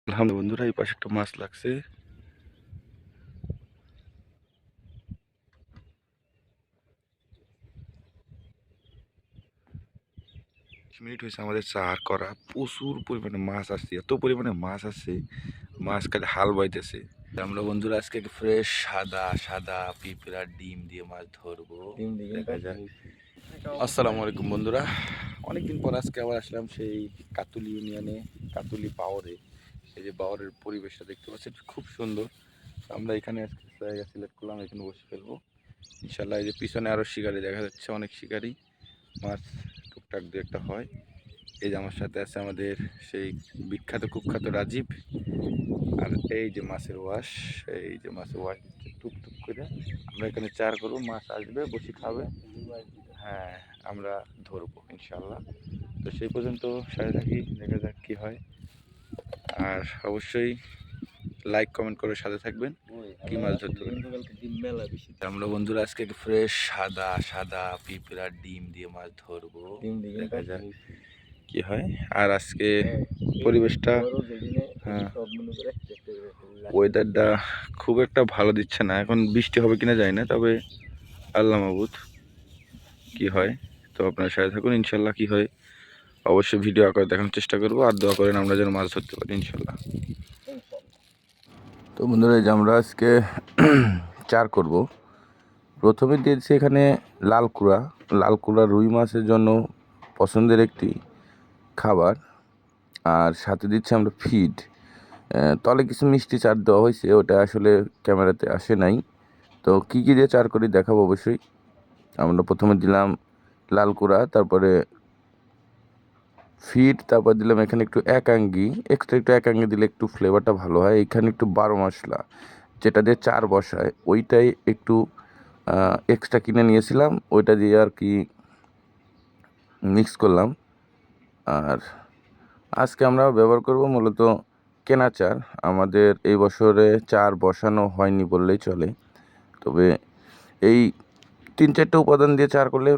আলহামদুলিল্লাহ বন্ধুরা, এই পাশে একটা মাছ লাগছে। মিনিট হয়েছে আমাদের চার করা, প্রচুর পরিমাণে মাছ আসছে, এত পরিমাণে মাছ আসছে, মাছ খালি হাল বাইতেছে। আমরা বন্ধুরা আজকে ফ্রেশ সাদা সাদা পিঁপড়া ডিম দিয়ে মাছ ধরবো, দেখা যাক। আসসালামু আলাইকুম বন্ধুরা, অনেকদিন পর আজকে আবার আসলাম সেই কাতুলি ইউনিয়নে, কাতুলি পাওয়ারে। এই যে পাওয়ারের পরিবেশটা দেখতে পাচ্ছেন, খুব সুন্দর। আমরা এখানে আজকে জায়গা সিলেক্ট করলাম, এখানে বসে ফেলবো ইনশাল্লাহ। এই যে পিছনে আরো শিকারি দেখা যাচ্ছে, অনেক শিকারি মাছ টুকটাক দু একটা হয়। এই যে আমার সাথে আছে আমাদের সেই বিখ্যাত কুখ্যাত রাজীব। আর এই যে মাছের ওয়াশ, এই যে মাছের ওয়াশ দিচ্ছে টুকটুক করে। আমরা এখানে চার করবো, মাছ আসবে, বসে খাবে। হ্যাঁ, আমরা ধরবো ইনশাল্লাহ। তো সেই পর্যন্ত সাথে থাকি, দেখা যাক কি হয়। আর অবশ্যই লাইক কমেন্ট করে সাথে থাকবেন। কি মাছ ধরতে পারি আমরা বন্ধুরা আজকে ফ্রেশ সাদা সাদা পিঁপড়া ডিম দিয়ে মাছ ধরবো, দেখা যাক কি হয়। আর আজকে পরিবেশটা, হ্যাঁ, ওয়েদারটা খুব একটা ভালো দিচ্ছে না, এখন বৃষ্টি হবে কিনা জানি না, তবে আল্লাহ মাবুদ কি হয়। তো আপনার সাথে থাকুন ইনশাল্লাহ, কি হয় অবশ্যই ভিডিও আকারে দেখানোর চেষ্টা করবো। আর দোয়া করেন আমরা যেন মাছ ধরতে পারি ইনশাল্লাহ। তো বন্ধুরা, এই যে আমরা আজকে চার করব। প্রথমে দিয়েছি এখানে লালকুড়া। লালকুড়া রুই মাছের জন্য পছন্দের একটি খাবার। আর সাথে দিচ্ছি আমরা ফিড। তলে কিছু মিষ্টি চার দেওয়া হয়েছে, ওটা আসলে ক্যামেরাতে আসে নাই। তো কী কী দিয়ে চার করি দেখাবো অবশ্যই। আমরা প্রথমে দিলাম লালকুড়া, তারপরে ফিড, তারপর দিলাম এখানে একটু একাঙ্গি, এক্সট্রা একটু একাঙ্গি দিলে একটু ফ্লেভারটা ভালো হয়। এখানে একটু 12 মশলা, যেটা দিয়ে চার বসায়, ওইটাই একটু এক্সট্রা কিনে নিয়েছিলাম, ওইটা দিয়ে আর কি মিক্স করলাম। আর আজকে আমরা ব্যবহার করব মূলত কেনা চার। আমাদের এই বছরে চার বসানো হয়নি বললেই চলে। তবে এই 3-4টা উপাদান দিয়ে চার করলে,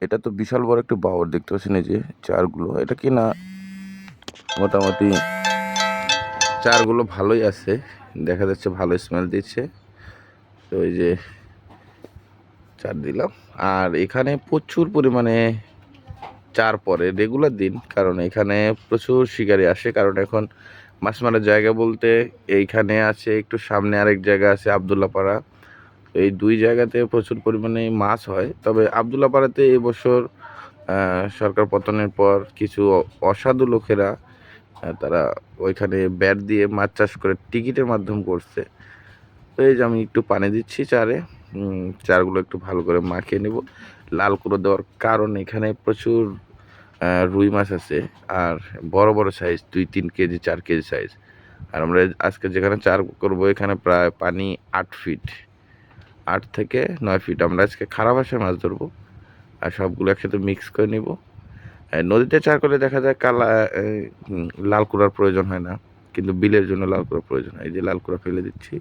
এটা তো বিশাল বড় একটু বাওর দেখতে পাচ্ছেন। এই যে চারগুলো, এটা কি না, মোটামুটি চারগুলো ভালোই আছে, দেখা যাচ্ছে ভালো স্মেল দিচ্ছে। তো এই যে চার দিলাম। আর এখানে প্রচুর পরিমাণে চার পরে রেগুলার দিন, কারণ এখানে প্রচুর শিকারি আসে। কারণ এখন মাছ মারার জায়গা বলতে এইখানে আছে, একটু সামনে আরেক জায়গা আছে আবদুল্লা পাড়া। এই দুই জায়গাতে প্রচুর পরিমাণে মাছ হয়। তবে আবদুল্লা পাড়াতে এবছর সরকার পতনের পর কিছু অসাধু লোকেরা, তারা ওইখানে ব্যাট দিয়ে মাছ চাষ করে টিকিটের মাধ্যম করছে। তো এই যে আমি একটু পানি দিচ্ছি চারে, চারগুলো একটু ভালো করে মাখিয়ে নেব। লাল করে দেওয়ার কারণ এখানে প্রচুর রুই মাছ আছে, আর বড় বড় সাইজ, 2-3 কেজি 4 কেজি সাইজ। আর আমরা আজকে যেখানে চার করব, এখানে প্রায় পানি 8 ফিট, 8 থেকে 9 ফিট। আমরা আজকে খারাপ ভাষায় মাছ ধরবো, আর সবগুলো একসাথে মিক্স করে নিব। নদীতে চার করলে দেখা যায় লাল কুড়ার প্রয়োজন হয় না, কিন্তু বিলের জন্য লাল কুড়ার প্রয়োজন হয়। এই যে লাল কুড়া ফেলে দিচ্ছি।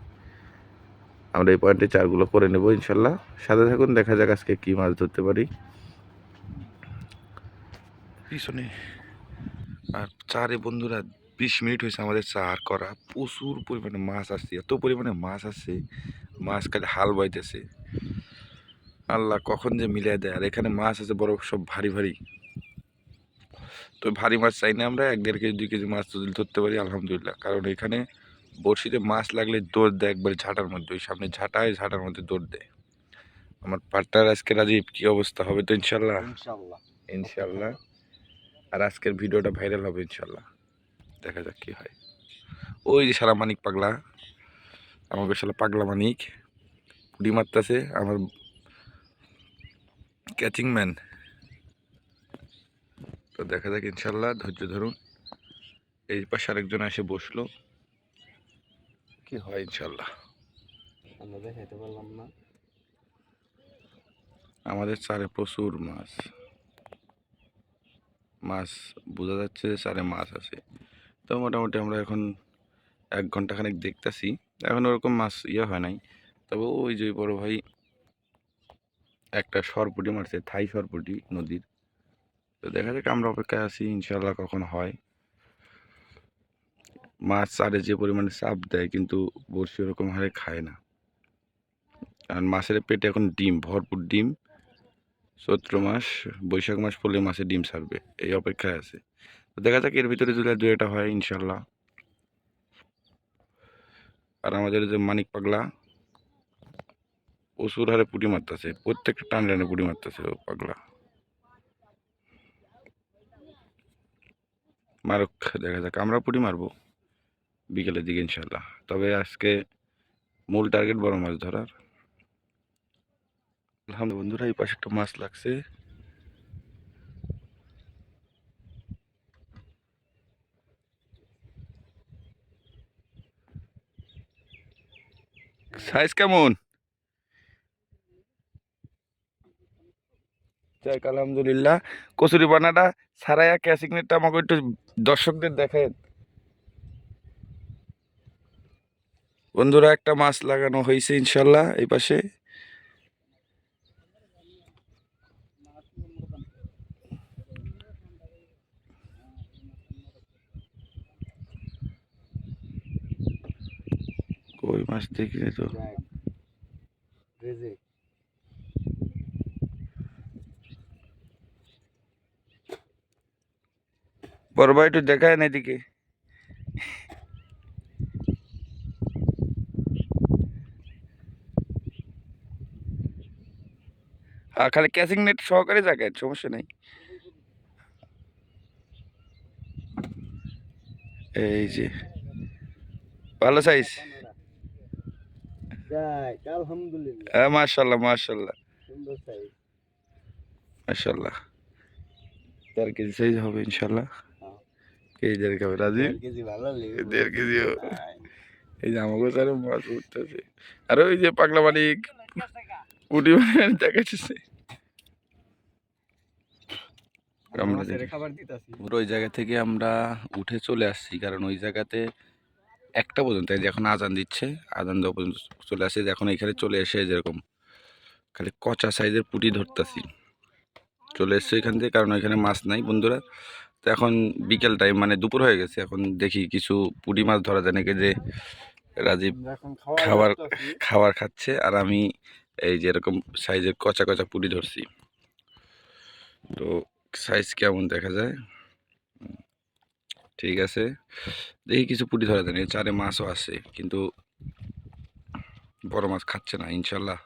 আমরা এই পয়েন্টে চারগুলো করে নেব ইনশাল্লাহ। সাথে থাকুন, দেখা যাক আজকে কি মাছ ধরতে পারি। পিছনে আর চারে বন্ধুরা 20 মিনিট হয়েছে আমাদের চার করা, প্রচুর পরিমাণে মাছ আসছে, এত পরিমাণে মাছ আসছে, মাছ খালি হাল বাইতেছে। আল্লাহ কখন যে মিলিয়ে দেয়। আর এখানে মাছ আছে বড়, সব ভারী ভারী। তো ভারী মাছ চাই না, আমরা 1-1.5 কেজি 2 কেজি মাছ যদি ধরতে পারি আলহামদুলিল্লাহ। কারণ এখানে বড়শিতে মাছ লাগলে দৌড় দেয় একবারে ঝাঁটার মধ্যে, ওই সামনে ঝাঁটায় ঝাঁটার মধ্যে দৌড় দেয়। আমার পার্টনার আজকে রাজীব, কি অবস্থা হবে তো ইনশাল্লাহ? ইনশাল্লাহ ইনশাল্লাহ। আর আজকের ভিডিওটা ভাইরাল হবে ইনশাল্লাহ, দেখা যাক কি হয়। ওই যে সারা মানিক পাগলা, আমাকে শালা পাগলা মানিক পুড়ি মারতেছে, আমার ক্যাচিং ম্যান। তো দেখা যাক ইনশাল্লাহ, ধৈর্য ধরুন। এই পাশে আরেকজন এসে বসলো, কি হয় ইনশাল্লাহ। আমরা দেখাইতে পারলাম না। আমাদের চারে প্রচুর মাছ, মাছ বোঝা যাচ্ছে যে চারে মাছ আছে। তো মোটামুটি আমরা এখন 1 ঘন্টা খানিক দেখতেছি, এখন ওরকম মাছ হয় নাই। তবে ওই যে বড় ভাই একটা সরপুটি মারছে, থাই সরপুটি নদীর। তো দেখা যাক, আমরা অপেক্ষায় আছি ইনশাল্লাহ কখন হয়। মাছ চারে যে পরিমাণে চাপ দেয় কিন্তু বড়শি ওরকম হারে খায় না। আর মাছের পেটে এখন ডিম, ভরপুর ডিম। চৈত্র মাস বৈশাখ মাস পড়লে মাছে ডিম ছাড়বে, এই অপেক্ষায় আছে। তো দেখা যাক এর ভিতরে যদি দু একটা হয় ইনশাল্লাহ। আর আমাদের যে মানিক পাগলা প্রচুর হারে পুঁটি মারতেছে, প্রত্যেকটা টান টানে পুঁটি মারতেছে ও পাগলা। মারুক, দেখা যাক, আমরা পুঁটি মারবো বিকেলের দিকে ইনশাল্লাহ। তবে আজকে মূল টার্গেট বড় মাছ ধরার। আলহামদুলিল্লাহ বন্ধুরা, এই পাশে একটা মাছ লাগছে। সাইজ কেমন? যাক আলহামদুলিল্লাহ। কচুরি পানাটা ছাড়াইয়া ক্যাসিং নেটটা আমাকে একটু দর্শকদের দেখেন। বন্ধুরা একটা মাছ লাগানো হয়েছে ইনশাল্লাহ এই পাশে। কই মাছ দেখিনি তো। বড় ভাই একটু দেখায় না এদিকে। হ্যাঁ, খালি ক্যাচিং নেট সহকারে জায়গায় সমস্যা নেই। এই যে ভালো সাইজ। আলহামদুলিল্লাহ, হ্যাঁ মাশাল্লাহ মাশাল্লাহ সুন্দর সাইজ। মাশাল্লাহ। 4 কেজি সাইজ হবে ইনশাল্লাহ। কেজি 1.5 খাবে রাজীব। 1.5 কেজি ভালো লেগে 1.5 কেজিও। এই যে আমাকে স্যার মাছ উঠতেছে। আর ওই যে পাগলা মানিক পুঁটি মানে দেখাচ্ছে। আমরা খাবার দিতাছি। পুরো ওই জায়গা থেকে আমরা উঠে চলে আসছি, কারণ ওই জায়গাতে 1টা পর্যন্ত, এই যে এখন আজান দিচ্ছে, আজান দেওয়া পর্যন্ত চলে আসে। এখন এখানে চলে এসে যেরকম খালি কচা সাইজের পুঁটি ধরতাছি, চলে এসছে এখান থেকে, কারণ এখানে মাছ নাই বন্ধুরা। তো এখন বিকেল টাইম, মানে দুপুর হয়ে গেছে, এখন দেখি কিছু পুঁটি মাছ ধরা যায় নাকি। যে রাজীব খাবার খাবার খাচ্ছে আর আমি এই যে এরকম সাইজের কচা কচা পুঁটি ধরছি। তো সাইজ কেমন দেখা যায়। ঠিক আছে, দেখি কিছু পুঁটি ধরা যায়। চারে মাছও আছে কিন্তু বড় মাছ খাচ্ছে না ইনশাল্লাহ।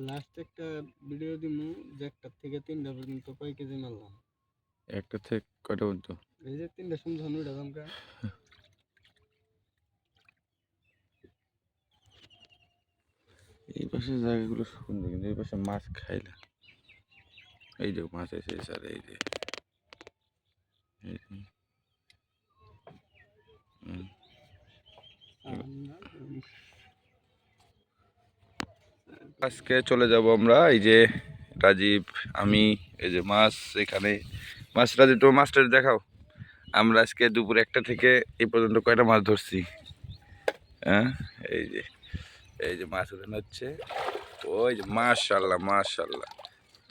লাস্ট একটা ভিডিও দিমু যে 1টা থেকে 3টা পর্যন্ত কয় কেজি মারলাম। একটা থেকে কয়টা পর্যন্ত? এই যে 3টার সময় ধনু ডাকামকা। এই পাশের জায়গাগুলো সুন্দর, কিন্তু এই পাশে মাছ খাই না। এই যে মাছ আছে স্যার, এই যে এই যে। আজকে চলে যাব আমরা, এই যে রাজীব, আমি, এই যে মাছ এখানে। মাছ রাজীব, তোমার মাছটা দেখাও। আমরা আজকে দুপুর 1টা থেকে এই পর্যন্ত কয়টা মাছ ধরছি। হ্যাঁ, এই যে এই যে মাছ উঠানো হচ্ছে। ওই যে মাশাল্লাহ মাশাল্লাহ,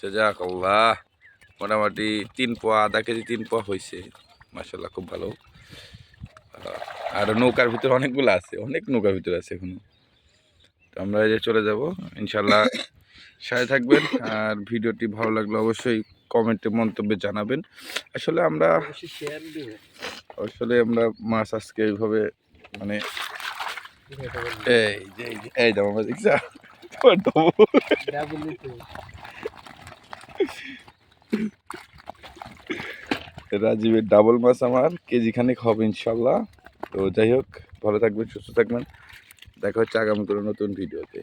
জাযাকাল্লাহ। মোটামুটি 3 পোয়া, আধা কেজি 3 পোয়া হয়েছে মাশাল্লাহ, খুব ভালো। আর নৌকার ভিতরে অনেকগুলো আছে, অনেক নৌকার ভিতরে আছে এখনো। তো আমরা এই যে চলে যাব ইনশাল্লাহ। সাথে থাকবেন, আর ভিডিওটি ভালো লাগলে অবশ্যই কমেন্টে মন্তব্যে জানাবেন। আসলে আমরা মাছ আজকে এইভাবে মানে এই দাম আমরা দেখছি রাজীবের ডাবল মাছ আমার কেজি খানিক হবে ইনশাল্লাহ। তো যাই হোক, ভালো থাকবেন, সুস্থ থাকবেন, দেখা হচ্ছে আগামী কোনো নতুন ভিডিওতে।